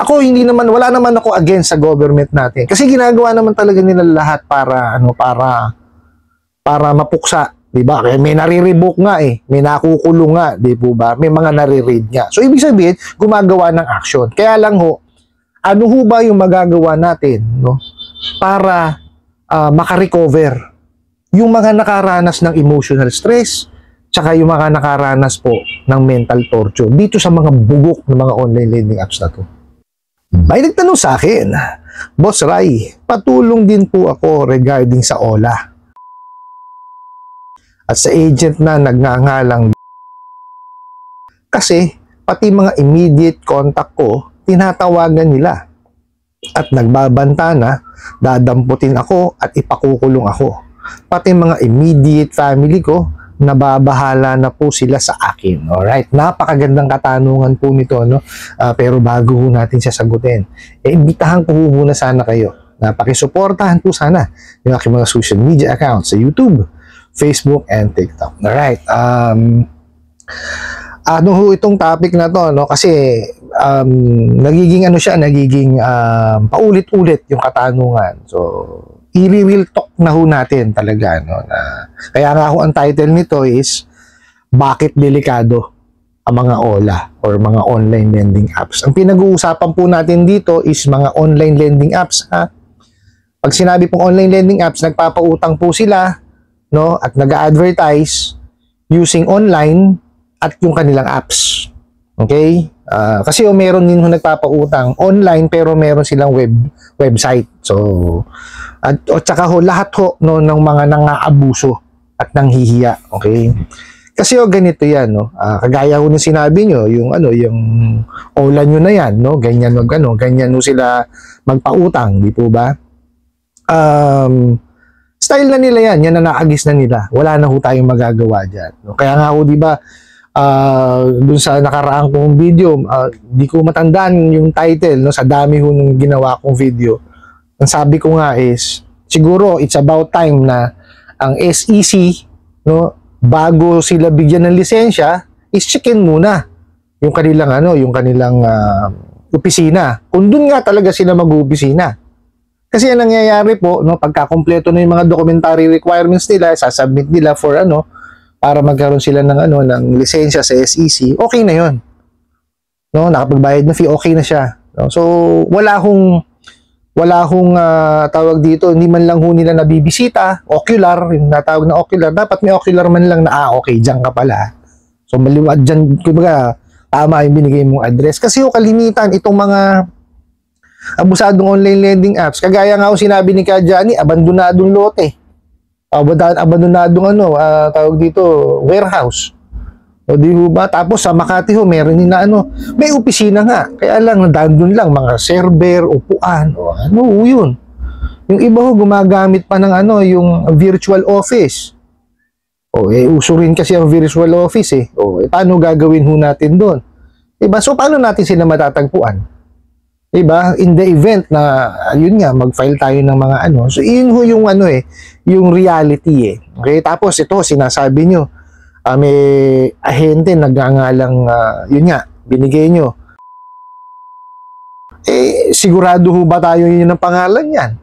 ako hindi naman, wala naman ako against sa government natin. Kasi ginagawa naman talaga nila lahat para para mapuksa, 'di ba? Kaya may nare-revoke nga may nakukulong nga, 'di po ba? May mga nare-raid nga. So ibig sabihin, gumagawa ng action. Kaya lang ano ba yung magagawa natin, no? Para makarecover yung mga nakaranas ng emotional stress, tsaka yung mga nakaranas po ng mental torture dito sa mga bugok ng mga online lending apps na to. May nagtanong sa akin, Boss Rai, patulong din po ako regarding sa Ola. At sa agent na nagngangalang. Kasi, pati mga immediate contact ko, tinatawagan nila. At nagbabanta na, dadamputin ako at ipakukulong ako. Pati mga immediate family ko, nababahala na po sila sa akin. Alright, napakagandang katanungan po nito, no? Pero bago ho natin siya sagutin, imbitahan ko muna sana kayo na pakisuportahan po sana yung aking mga social media accounts sa YouTube, Facebook, and TikTok. Alright, ano ho itong topic na to, no? Kasi nagiging paulit-ulit yung katanungan. So, i-real talk na ho natin talaga, no? Kaya nga ho ang title nito is Bakit Delikado ang mga OLA or mga online lending apps. Ang pinag-uusapan po natin dito is mga online lending apps, ha? Pag sinabi pong online lending apps, nagpapautang po sila, no? At nag-advertise using online at yung kanilang apps. Okay? Kasi meron din ho nagpapautang online pero meron silang website. So, at saka lahat no, ng mga nang-aabuso at nanghihiya. Okay? Kasi ganito yan, no? Kagaya ho ng sinabi nyo, yung OLA nyo na yan, no? Ganyan ho sila magpautang, di po ba? Style na nila yan na naagis na nila. Wala na ho tayong magagawa dyan. No? Kaya nga ho, di ba, dun sa nakaraang kong video, di ko matandaan yung title, no? Sa dami ho nung ginawa kong video. Ang sabi ko nga is, siguro it's about time na ang SEC, no, bago sila bigyan ng lisensya, is checkin muna yung kanilang opisina. Kung dun nga talaga sila mag-opisina. Kasi ang nangyayari po, no, pagka kumpleto na yung mga documentary requirements nila, sasubmit nila for para magkaroon sila ng lisensya sa SEC, okay na yun. No, nakapagbayad na fee, okay na siya. No? So, wala hong tawag dito, hindi man lang ho nila nabibisita, ocular, yung natawag na ocular, dapat may ocular man lang na, okay, dyan ka pala. So, maliwag dyan, kumbaga, tama yung binigay mong address. Kasi kalimitan, itong mga abusadong online lending apps, kagaya nga ho sinabi ni Kajani, abandonadong lote. Abandonadong tawag dito, warehouse. O di ba? Tapos sa Makati ho, meron din na may opisina nga. Kaya lang, dandun lang, mga server, upuan, yun. Yung iba ho, gumagamit pa ng yung virtual office. Uso rin kasi ang virtual office paano gagawin ho natin doon? Diba? So, paano natin sila matatagpuan? Diba? In the event na, yun nga, mag-file tayo ng mga So, yun ho yung yung reality Okay? Tapos, ito, sinasabi nyo, may ahente nagngangalang, yun nga, binigay nyo. Sigurado ho ba tayo yun ang pangalan yan?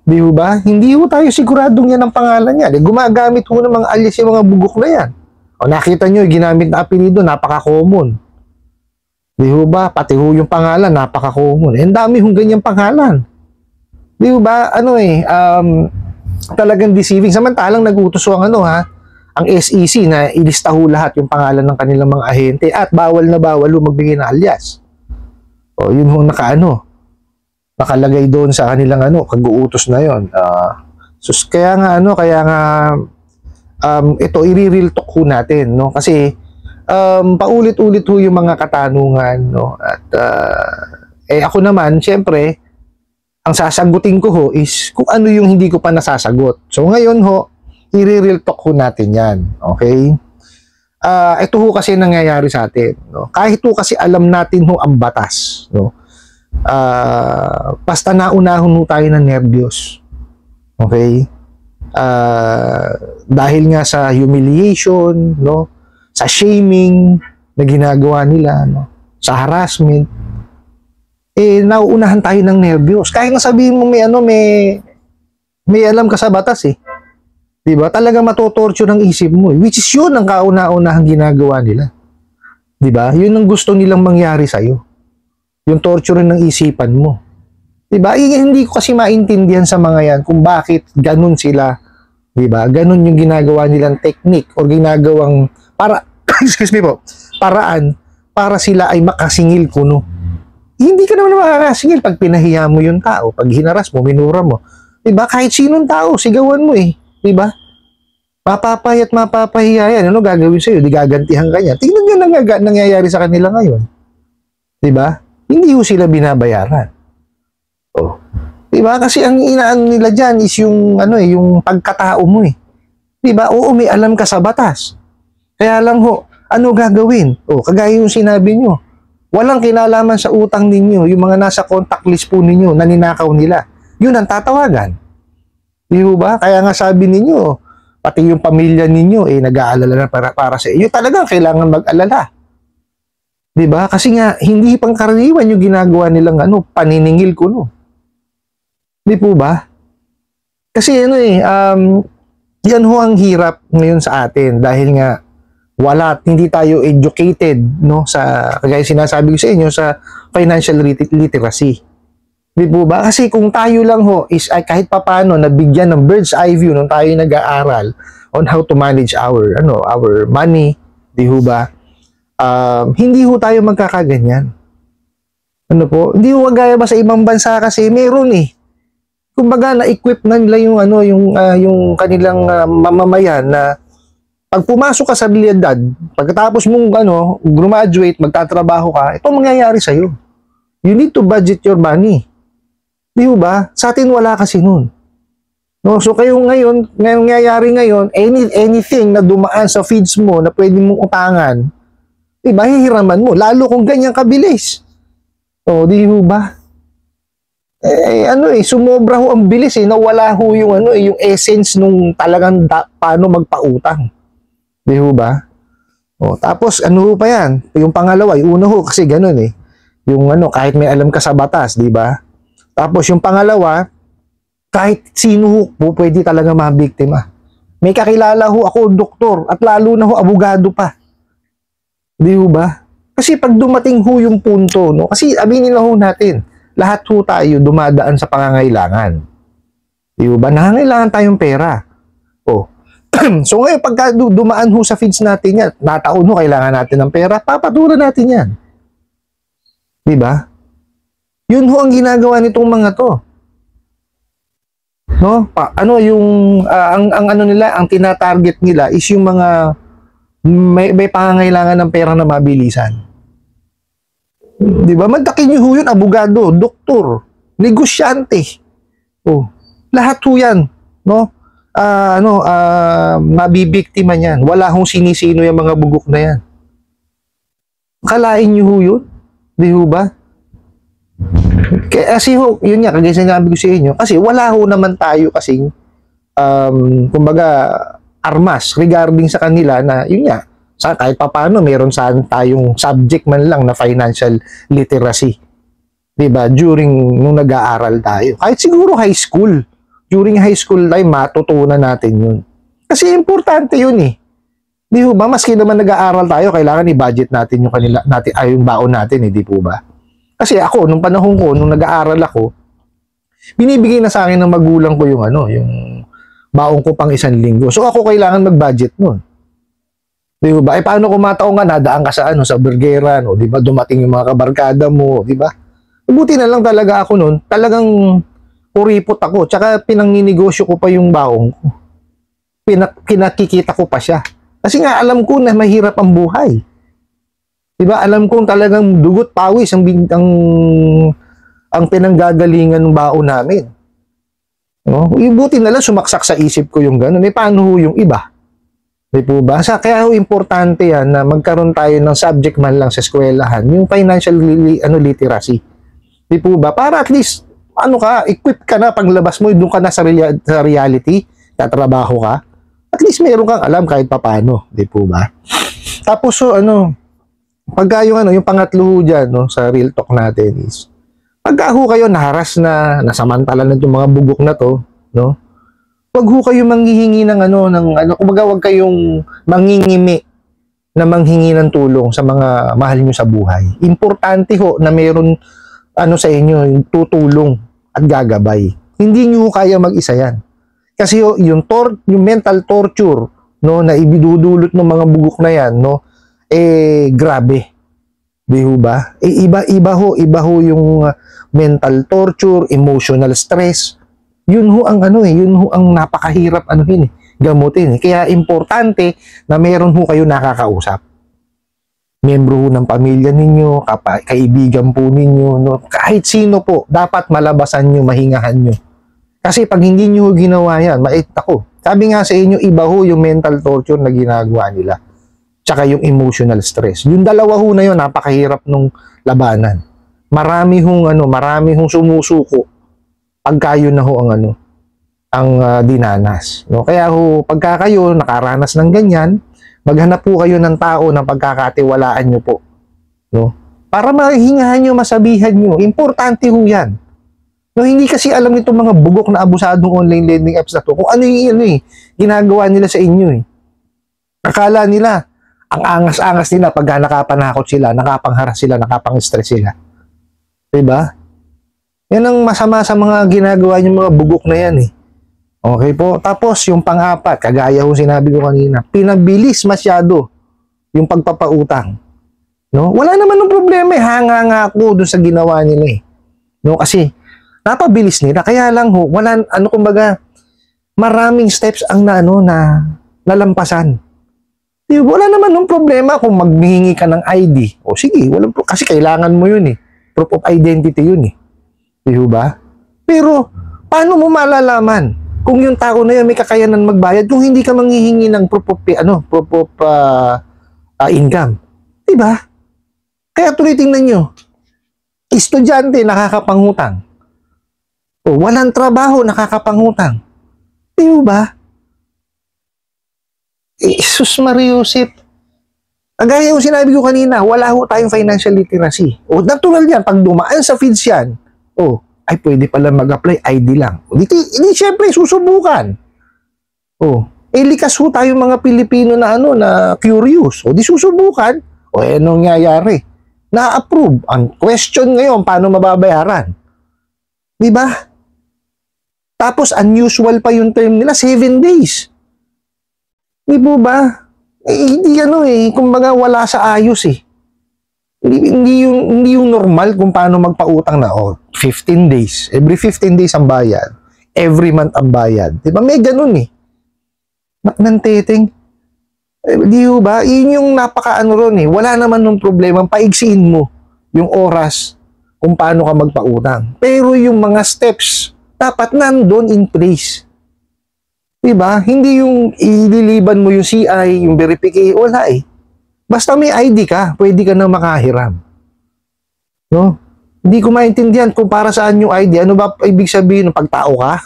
Di ho ba? Hindi ho tayo siguradong yan ang pangalan yan. Gumagamit ho ng mga alias yung mga bugok na yan. Nakita nyo, ginamit na apelido, napaka-common. Di ho ba? Pati ho yung pangalan, napaka-common. Ang dami hong ganyang pangalan. Di ho ba? Talagang deceiving. Samantalang nag-utos ho ang SEC na ilista ho lahat yung pangalan ng kanilang mga ahente at bawal na bawal ho magbigay ng alias. Yun ho nakalagay doon sa kanilang kag-uutos na yon. Kaya nga ito i-real talk ho natin, no? Kasi paulit-ulit ho yung mga katanungan, no? At ako naman, syempre, ang sasagutin ko ho is kung ano yung hindi ko pa nasasagot. So ngayon ho, i-real talk ho natin yan. Okay? Ito ho kasi nangyayari sa atin. No? Kahit ho kasi alam natin ho ang batas. No? Basta naunahon ho tayo ng nervyos. Okay? Dahil nga sa humiliation, no? Sa shaming na ginagawa nila, no? Sa harassment. nauunahan tayo ng nervyos. Kahit na sabihin mo may alam ka sa batas eh. 'Di ba? Talaga matotorture ng isip mo. Which is yun ang kauna-unahang ginagawa nila. 'Di ba? Yun ang gusto nilang mangyari sa iyo. Yung torture ng isipan mo. 'Di ba? Hindi ko kasi maintindihan sa mga yan kung bakit ganun sila. 'Di ba? Ganun yung ginagawa nilang technique or ginagawang excuse me po, paraan para sila ay makasingil kuno. Hindi ka naman makakasingil pag pinahiya mo yung tao, pag hinaras mo, minura mo. 'Di ba? Kahit sinong tao, sigawan mo eh. 'Di ba? Mapapayat mapapahiya yan. Ano gagawin sa'yo? Di gagantihan ka niya. Tingnan nyo nangyayari sa kanila ngayon. 'Di ba? Hindi ho sila binabayaran. Oh. 'Di ba? Kasi ang inaano nila diyan is yung yung pagkatao mo eh. 'Di ba? Oo, may alam ka sa batas. Kaya lang ho, ano gagawin? Oh, kagaya yung sinabi nyo. Walang kinalaman sa utang ninyo, yung mga nasa contact list po ninyo, naninakaw nila. Yun ang tatawagan. Di ba? Kaya nga sabi ninyo, pati yung pamilya ninyo, nag-aalala na para sa inyo. Talagang kailangan mag-alala. Di ba? Kasi nga, hindi pangkaraniwan yung ginagawa nilang paniningil ko, no? Di po ba? Kasi yan ho ang hirap ngayon sa atin dahil nga hindi tayo educated no sa kagaya sinasabi ko sa inyo sa financial literacy. Di po ba? Kasi kung tayo lang ho is kahit papaano nabigyan ng bird's eye view nung tayo nag-aaral on how to manage our money, di ho ba? Hindi ho tayo magkakaganyan. Ano po? Hindi ho gaya ba sa ibang bansa kasi meron eh. Kumbaga na-equip na nila yung kanilang mamamayan na pag pumasok ka sa abilidad, pagkatapos mong graduate, magtatrabaho ka, ito mangyayari sa iyo. You need to budget your money. Di ba? Sa atin wala kasi nun. No, so kayo ngayon nangyayari ngayon, anything na dumaan sa feeds mo na pwede mong utangan, di ba, hihiraman mo lalo kung ganyan kabilis. O, di ba? Sumobra ho ang bilis nawala ho yung yung essence nung talagang paano magpautang. Di ho ba? O, tapos ano pa yan? Yung pangalawa, yung una ho kasi ganun eh. Yung kahit may alam ka sa batas, di ba? Tapos yung pangalawa, kahit sino ho po pwede talaga mabiktima. May kakilala ho ako, doktor, at lalo na ho abogado pa. Di ho ba? Kasi pag dumating ho yung punto, no? Kasi aminin na ho natin, lahat ho tayo dumadaan sa pangangailangan. Di ho ba? Nangangailangan tayong pera. O, so ngayon, pagka dumaan ho sa feeds natin yan, nataon ho, kailangan natin ng pera, papatulan natin yan. Di ba? Yun ho ang ginagawa nitong mga to. No? Ang tinatarget nila is yung mga may pangangailangan ng pera na mabilisan. Di ba? Magdakin nyo ho yun, abogado, doktor, negosyante. Oh, lahat ho yan, no? Mabibiktima niyan. Wala hong sinisino yung mga bugok na yan. Kalain nyo ho yun? Di ho ba? Kasi ho, yun nga, kagaya sinabi ko sa inyo, kasi wala ho naman tayo kasing, kumbaga, armas regarding sa kanila na, yun nga, kahit papaano, meron saan tayong subject man lang na financial literacy. Di ba? During nung nag-aaral tayo. Kahit siguro high school. During high school time, matutunan natin yun. Kasi importante yun eh. Di ho ba? Maski naman nag-aaral tayo, kailangan i-budget natin yung baon natin eh, di po ba? Kasi ako, nung panahon ko, nung nag-aaral ako, binibigay na sa akin ng magulang ko yung baon ko pang 1 linggo. So ako kailangan mag-budget nun. Di ba? Paano kung mataong nga, nadaan ka sa burgeran, o di ba, dumating yung mga kabarkada mo, di ba? Buti na lang talaga ako nun, talagang kuripot ako, tsaka pinangninegosyo ko pa yung baong ko. Pinakikita ko pa siya. Kasi nga alam ko na mahirap ang buhay. Diba? Alam kong talagang dugot pawis ang pinanggagalingan ng baon namin. No? Buti na lang sumaksak sa isip ko yung gano'n. Paano yung iba? Di po ba? Kaya importante yan na magkaroon tayo ng subject man lang sa eskwelahan, yung financial literacy. Di po ba? Para at least equip ka na paglabas mo, doon ka na sa reality, tatrabaho ka, at least meron kang alam kahit papaano, di po ba? Tapos pagka yung pangatlo dyan, no, sa real talk natin is, Pagka ho kayo naharas na nasamantala na itong mga bugok na to, no? Wag ho kayo manghihingi ng kumbaga wag kayong mangingimi na manghingi ng tulong sa mga mahal nyo sa buhay. Importante ho na mayroon sa inyo, yung tutulong at gagabay. Hindi nyo kaya mag-isa yan. Kasi yung mental torture, no, na ibidudulot ng mga bugok na yan, no, grabe. Di ho ba? Iba ho yung mental torture, emotional stress. Yun ho ang napakahirap gamutin. Kaya importante na meron ho kayo nakakausap. Miyembro ho ng pamilya ninyo, kaibigan po ninyo, no? Kahit sino po, dapat malabasan nyo, mahingahan nyo. Kasi pag hindi nyo ginawa yan, sabi nga sa inyo, iba ho yung mental torture na ginagawa nila. Tsaka yung emotional stress. Yung dalawa ho na yun, napakahirap nung labanan. Marami hong sumusuko pagka yun na ho ang dinanas. No? Kaya ho, pagka kayo nakaranas ng ganyan, maghanap po kayo ng tao na pagkakatiwalaan nyo po. No? Para mahingahan nyo, masabihan nyo. Importante ho yan. No, hindi kasi alam itong mga bugok na abusadong online lending apps na to kung ano yung ginagawa nila sa inyo. Akala nila, ang angas-angas nila pagka nakapanakot sila, nakapangharas sila, nakapang-stress sila. Diba? Yan ang masama sa mga ginagawa yung mga bugok na yan. Okay po? Tapos yung pang-apat, kagaya ho sinabi ko kanina, pinabilis masyado yung pagpapautang. No? Wala naman ng problema. Hanga nga ako dun sa ginawa nila. No? Kasi napabilis nila. Kaya lang ho, kumbaga, maraming steps ang nalampasan. Wala naman ng problema kung maghihingi ka ng ID. O sige, kasi kailangan mo yun Proof of identity yun Di ba? Pero, paano mo malalaman kung yung tao na yun may kakayanan magbayad kung hindi ka manghihingi ng proof of income? Di ba? Kaya tuloy tingnan nyo. Estudyante, nakakapangutang. O, walang trabaho, nakakapangutang. Di ba? Sus Mariusip. Kagaya yung sinabi ko kanina, wala ho tayong financial literacy. O, natural yan, pag dumaan sa feeds yan, ay pwede pala mag-apply, ID lang. O, di syempre, susubukan. O, likas ho tayong mga Pilipino na na curious. O, di susubukan. O, anong nangyayari? Na-approve. Ang question ngayon, paano mababayaran? Di ba? Tapos, unusual pa yung term nila, 7 days. Di po ba? Hindi kumbaga wala sa ayos Hindi yung normal kung paano magpautang na 15 days. Every 15 days ang bayad. Every month ang bayad. Di ba? May ganun Nanteting. Di ba? Yun yung ron Wala naman ng problema. Paigsiin mo yung oras kung paano ka magpautang. Pero yung mga steps, dapat nandun in place. Diba? Hindi yung ililiban mo yung CI, yung verification, wala Basta may ID ka, pwede ka na makahiram. No? Hindi ko maintindihan kung para saan yung ID. Ano ba ibig sabihin ng pagtao ka?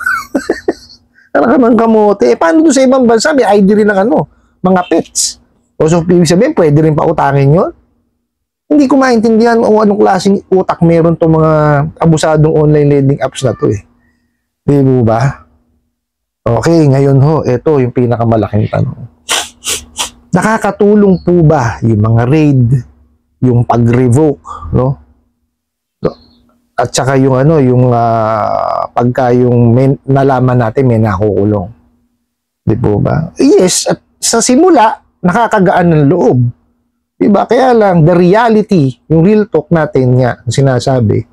Ano ka mang kamote? Paano doon sa ibang bansa, may ID rin ng mga pets. O so, ibig sabihin, pwede rin pautangin yun? Hindi ko maintindihan kung anong klaseng utak meron itong mga abusadong online lending apps na to Di ba? Okay, ngayon ito yung pinakamalaking tanong. Nakakatulong po ba yung mga raid, yung pag-revoke, no? At saka yung pagka yung nalaman natin may nakukulong. Di po ba? Yes, at sa simula, nakakagaan ng loob. Di ba? Kaya lang, the reality, yung real talk natin nga, sinasabi,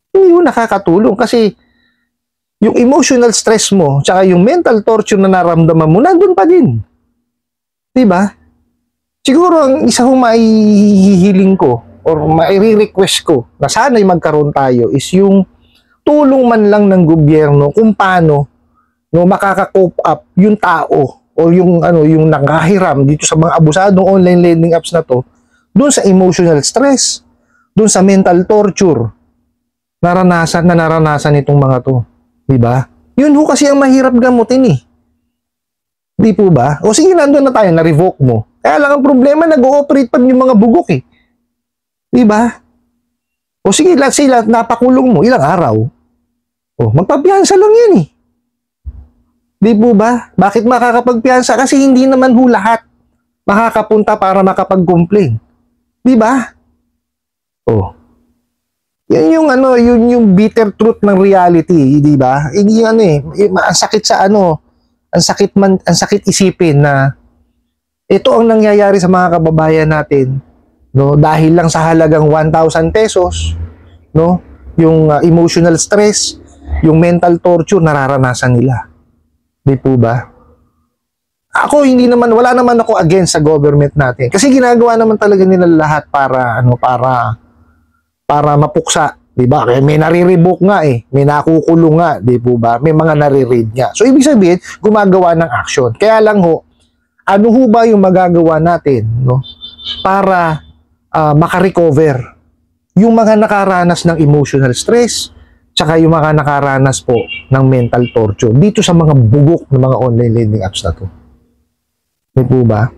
hindi yung nakakatulong kasi yung emotional stress mo, tsaka yung mental torture na naramdaman mo, nandun pa din. Diba? Siguro, ang isa maihihiling ko, or maire-request ko, na sana'y magkaroon tayo, is yung tulong man lang ng gobyerno kung paano makaka-cope up yung tao, o yung nakahiram dito sa mga abusadong online lending apps na to, dun sa emotional stress, dun sa mental torture, naranasan itong mga to. Diba? Yun kasi ang mahirap gamutin Di po ba? O sige, nandun na tayo, na-revoke mo. Kaya lang ang problema, nag-ooperate pa yung mga bugok Diba? O sige, let's say, napakulong mo, ilang araw? O, magpapiyansa lang yan eh. Di po ba? Bakit makakapagpiyansa? Kasi hindi naman ho lahat makakapunta para makapag-complain. Di ba? O. Yan yung yun yung bitter truth ng reality, di ba? Hindi ang sakit sa ang sakit isipin na ito ang nangyayari sa mga kababayan natin, no? Dahil lang sa halagang 1,000 pesos, no? Yung emotional stress, yung mental torture nararanasan nila. Di po ba? Ako wala naman ako against sa government natin. Kasi ginagawa naman talaga nila lahat para mapuksa, 'di ba? Kaya may nare-revoke nga may nakukulong nga, 'di po ba? May mga nare-raid nga. So ibig sabihin, gumagawa ng action. Kaya lang ano ho ba yung magagawa natin, no? Para maka-recover yung mga nakaranas ng emotional stress, tsaka yung mga nakaranas po ng mental torture dito sa mga bugok ng mga online lending apps na to. 'Di po ba?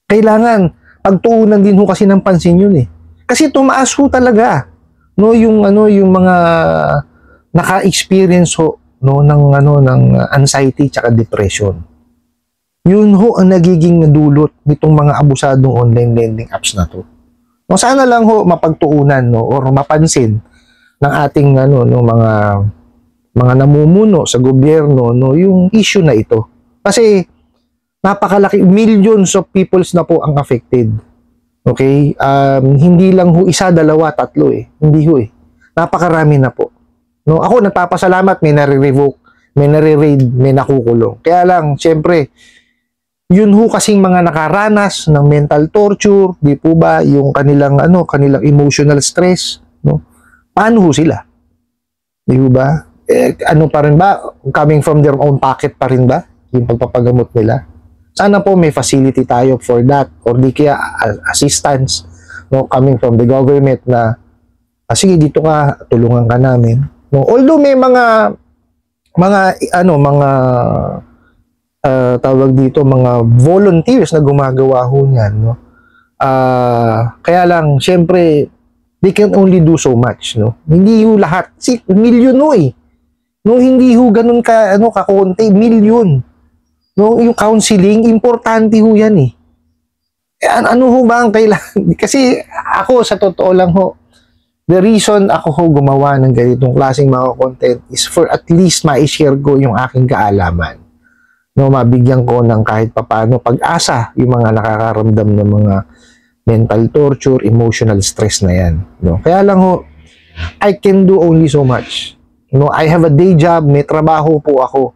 Kailangan pagtuunan din ho kasi ng pansin yun Kasi tumaas ho talaga yung mga naka-experience ng anxiety tsaka depression. Yun ho ang nagiging dulot nitong mga abusadong online lending apps na to. No, sana lang mapagtuunan or mapansin ng ating mga namumuno sa gobyerno yung issue na ito. Kasi napakalaki, millions of peoples na po ang affected. Okay? Hindi lang isa, dalawa, tatlo Hindi Napakarami na po. No, ako nagpapasalamat, may nare-revoke, may nare-raid, may nakukulong. Kaya lang, syempre, yun kasing mga nakaranas ng mental torture, di po ba, yung kanilang emotional stress, no? Paano sila? Di po ba? Pa rin ba? Coming from their own pocket pa rin ba? Yung pagpapagamot nila? Sana po may facility tayo for that or di kaya assistance coming from the government na sige dito ka, tulungan ka namin. No, although may mga tawag dito mga volunteers na gumagawa ho niyan, no. Kaya lang syempre they can only do so much, no. Hindi ho lahat, milyon No, hindi ho ganun ka kakonti, milyon. No, yung counseling, importante ho yan Ano ho ba ang kailangan? Kasi ako, sa totoo lang the reason ako gumawa ng ganitong klaseng mga content is for at least ma-share ko yung aking kaalaman. No, mabigyan ko ng kahit papano pag-asa yung mga nakakaramdam ng mga mental torture, emotional stress na yan. No, kaya lang I can do only so much. No, I have a day job, may trabaho po ako.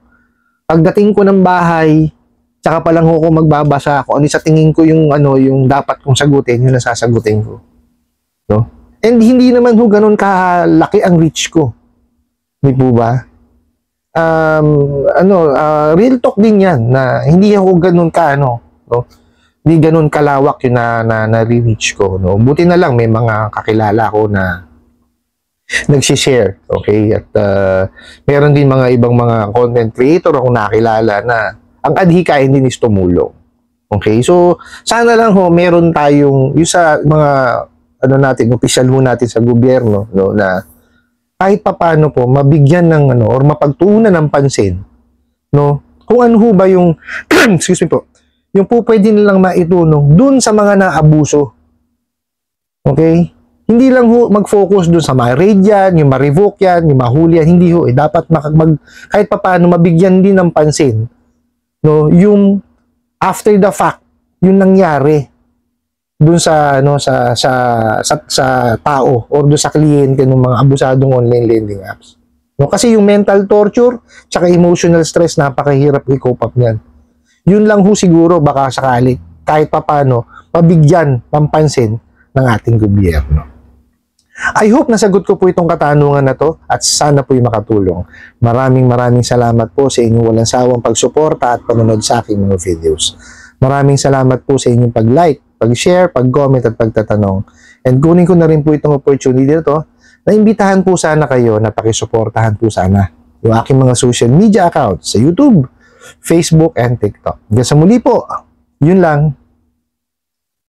Pagdating ko ng bahay, tsaka pa lang ako magbabasa kung ano sa tingin ko yung dapat kong sagutin, yung nasasagutin ko. No? And hindi naman ganun kalaki ang reach ko. Di po ba? Real talk din yan na hindi ako ganun hindi ganun kalawak yung na-reach ko. No? Buti na lang may mga kakilala ko na nagsishare, okay? At meron din mga ibang mga content creator ako nakilala na ang adhikain din is tumulong. Okay? So, sana lang meron tayong yung sa mga opisyal natin sa gobyerno, no, na kahit papaano po mabigyan ng or mapagtuunan ng pansin, no, kung ano ba yung excuse me po, yung po pwede nilang maitulong dun sa mga naabuso. Okay? Hindi lang mag-focus dun sa ma-raid yan, yung ma-revoke yan, yung mahuli yan. Hindi dapat kahit papaano mabigyan din ng pansin. No, yung after the fact, yung nangyari dun sa tao or dun sa kliyente ng mga abusadong online lending apps. No, kasi yung mental torture tsaka emotional stress, napakahirap i-cope up niyan. Yun lang siguro baka sakali kahit papaano mabigyan ng pansin ng ating gobyerno. I hope nasagot ko po itong katanungan na to at sana po yung makatulong. Maraming salamat po sa inyong walang sawang pagsuporta at panonood sa aking mga videos. Maraming salamat po sa inyong pag-like, pag-share, pag-comment at pagtatanong. And kunin ko na rin po itong opportunity na to na imbitahan po sana kayo na pakisuportahan po sana yung aking mga social media accounts sa YouTube, Facebook, and TikTok. Hanggang sa muli po, yun lang.